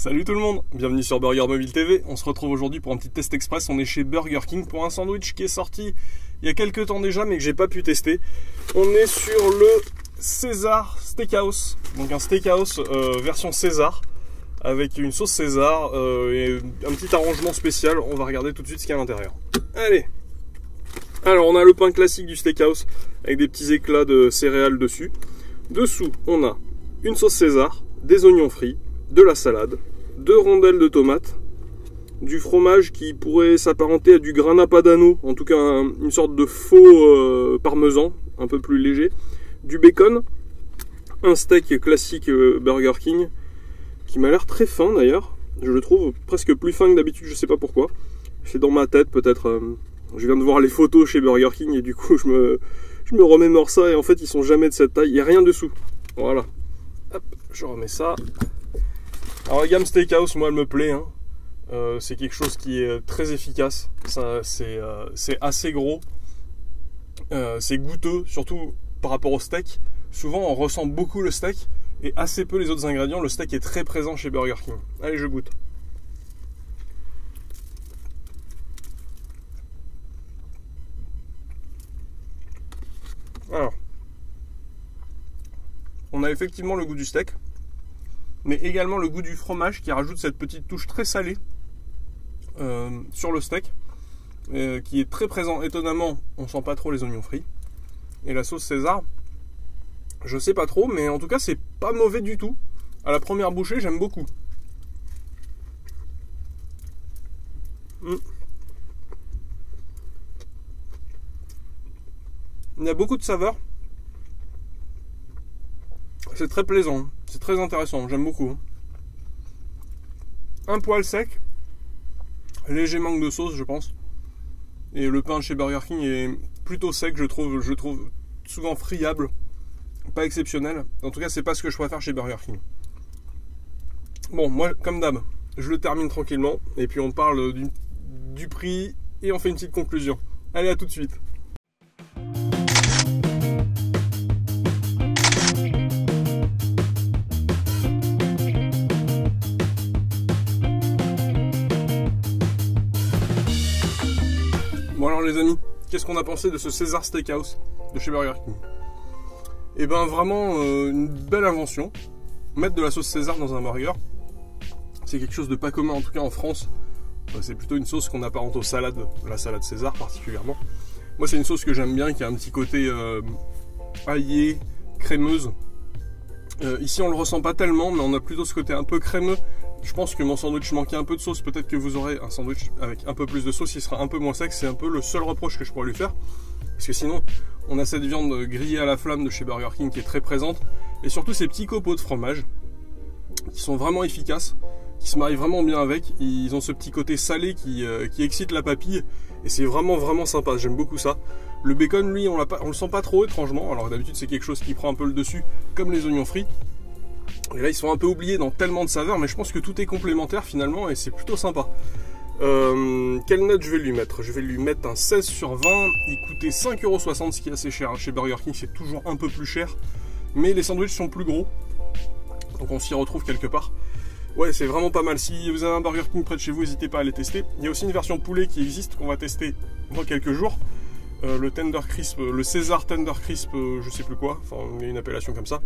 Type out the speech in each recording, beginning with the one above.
Salut tout le monde, bienvenue sur Burger Mobile TV. On se retrouve aujourd'hui pour un petit test express. On est chez Burger King pour un sandwich qui est sorti il y a quelques temps déjà mais que j'ai pas pu tester. On est sur le César Steakhouse, donc un steakhouse version César avec une sauce César et un petit arrangement spécial. On va regarder tout de suite ce qu'il y a à l'intérieur. Allez. Alors on a le pain classique du steakhouse avec des petits éclats de céréales dessus. Dessous on a une sauce César, des oignons frits, de la salade, 2 rondelles de tomates, du fromage qui pourrait s'apparenter à du grana padano, en tout cas une sorte de faux parmesan, un peu plus léger, du bacon, un steak classique Burger King, qui m'a l'air très fin d'ailleurs, je le trouve presque plus fin que d'habitude, je sais pas pourquoi, c'est dans ma tête peut-être, je viens de voir les photos chez Burger King et du coup je me remémore ça et en fait ils sont jamais de cette taille, il n'y a rien dessous, voilà, hop, je remets ça. Alors la gamme Steakhouse, moi elle me plaît, hein. C'est quelque chose qui est très efficace, c'est assez gros, c'est goûteux, surtout par rapport au steak. Souvent on ressent beaucoup le steak et assez peu les autres ingrédients, le steak est très présent chez Burger King. Allez, je goûte. Alors, on a effectivement le goût du steak, mais également le goût du fromage qui rajoute cette petite touche très salée sur le steak, qui est très présent. Étonnamment, on sent pas trop les oignons frits. Et la sauce César, je sais pas trop, mais en tout cas, c'est pas mauvais du tout. À la première bouchée, j'aime beaucoup. Il y a beaucoup de saveurs. C'est très plaisant, c'est très intéressant, j'aime beaucoup. Un poil sec, léger manque de sauce je pense. Et le pain chez Burger King est plutôt sec, je trouve souvent friable, pas exceptionnel. En tout cas c'est pas ce que je préfère chez Burger King. Bon, moi comme d'hab, je le termine tranquillement et puis on parle du prix et on fait une petite conclusion. Allez, à tout de suite. Bon alors les amis, qu'est-ce qu'on a pensé de ce César Steakhouse de chez Burger King? Et ben vraiment une belle invention. Mettre de la sauce César dans un burger, c'est quelque chose de pas commun, en tout cas en France. C'est plutôt une sauce qu'on apparente aux salades, la salade César particulièrement. Moi c'est une sauce que j'aime bien, qui a un petit côté aillé, crémeuse. Ici on le ressent pas tellement, mais on a plutôt ce côté un peu crémeux. Je pense que mon sandwich manquait un peu de sauce. Peut-être que vous aurez un sandwich avec un peu plus de sauce, il sera un peu moins sec. C'est un peu le seul reproche que je pourrais lui faire. Parce que sinon, on a cette viande grillée à la flamme de chez Burger King qui est très présente. Et surtout ces petits copeaux de fromage qui sont vraiment efficaces, qui se marient vraiment bien avec. Ils ont ce petit côté salé qui excite la papille. Et c'est vraiment sympa, j'aime beaucoup ça. Le bacon, lui, on le sent pas trop étrangement. Alors d'habitude, c'est quelque chose qui prend un peu le dessus, comme les oignons frits. Et là ils sont un peu oubliés dans tellement de saveurs, mais je pense que tout est complémentaire finalement et c'est plutôt sympa. Quelle note je vais lui mettre? Je vais lui mettre un 16 sur 20. Il coûtait 5,60 €, ce qui est assez cher. Chez Burger King c'est toujours un peu plus cher, mais les sandwichs sont plus gros, donc on s'y retrouve quelque part. Ouais, c'est vraiment pas mal. Si vous avez un Burger King près de chez vous, n'hésitez pas à les tester. Il y a aussi une version poulet qui existe, qu'on va tester dans quelques jours. Le Tender Crisp, le César Tender Crisp, je sais plus quoi, enfin il y a une appellation comme ça.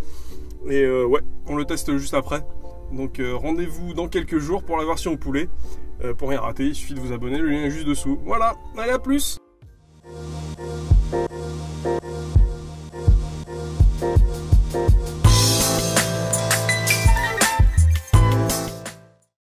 Et ouais, on le teste juste après. Donc rendez-vous dans quelques jours pour la version au poulet. Pour rien rater, il suffit de vous abonner, le lien est juste dessous. Voilà, allez, à plus.